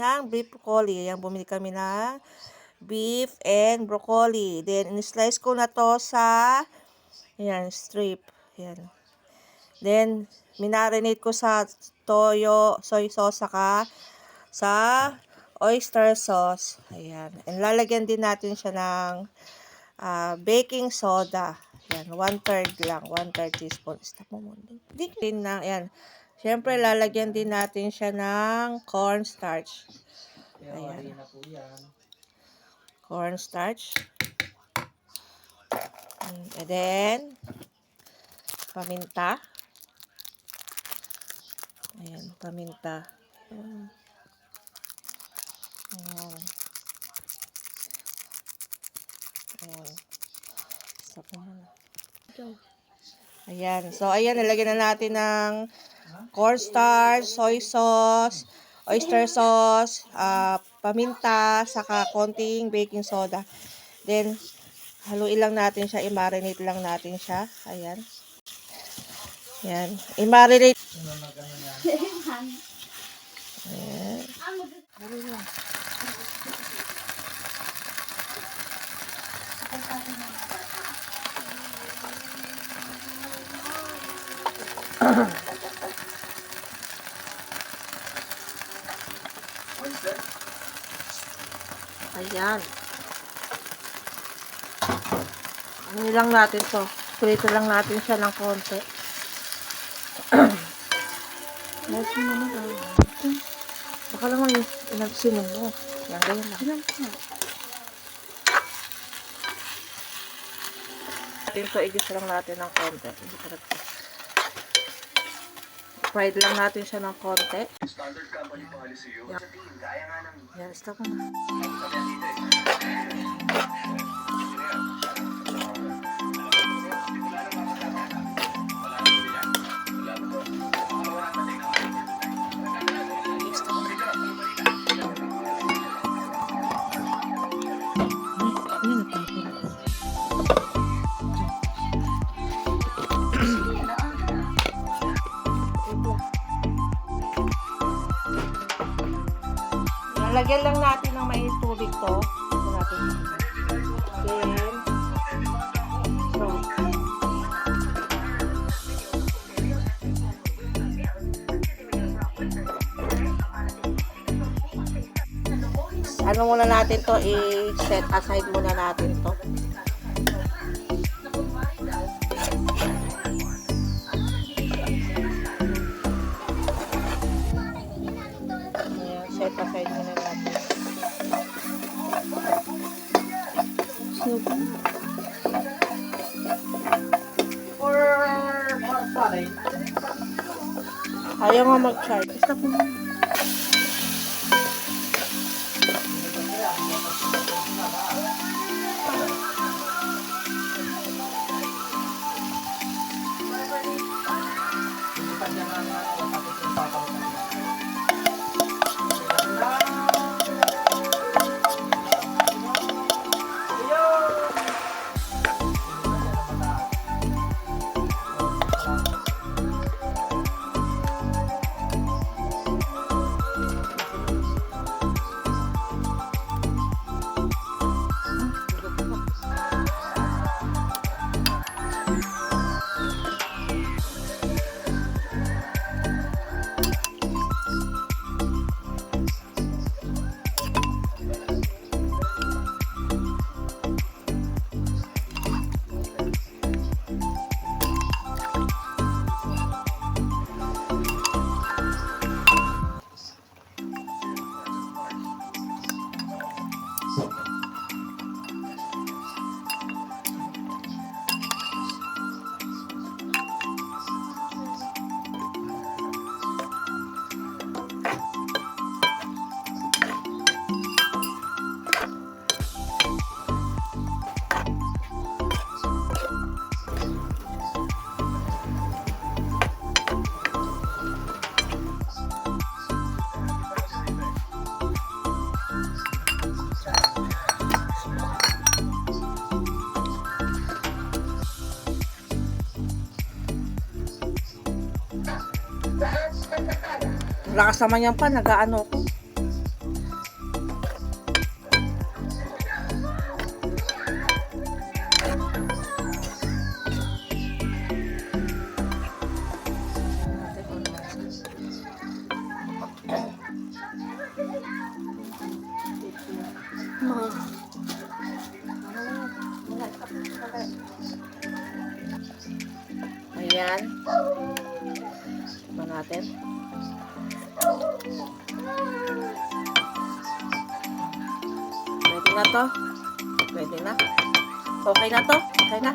ng beef broccoli. Ayan, bumili kami ng beef and broccoli. Then, in-slice ko na to sa, ayan, strip. Ayan. Then, minarinate ko sa toyo, soy sauce, saka sa oyster sauce. Ayan. And lalagyan din natin siya ng baking soda. Ayan, 1/3 lang. 1/3 teaspoon. Stop mo muna. Din na, ayan. Siyempre, lalagyan din natin siya ng cornstarch. Ayan. Cornstarch. And then, paminta. Ayan, paminta. Ayan. Ayan. Ayan. Stop mo muna. Ayan. So, ayan, nalagyan na natin ng cornstarch, soy sauce, oyster sauce, paminta, saka konting baking soda. Then, haluin lang natin siya, i-marinate lang natin siya. Ayan. Ayan. I-marinate. Ayan. Ayan. Ano lang natin to. Prito lang natin siya ng konti. Nice mo naman. Baka lang may inagsinom mo. Yan, ganyan lang. Natin to, igisa lang natin ng konti. Fried lang natin siya ng konti. Yan. Yan, stop mo na. Lagyan lang natin ng mainit tubig to. Ito natin. Then, so, ano muna natin to, i-set aside muna natin to. Ayan, set aside muna natin. Ayaw nga mag-charge. Basta po. Lakas naman yan pa, nag-ano ko. na to. Pwede na. Okay na to. Okay na.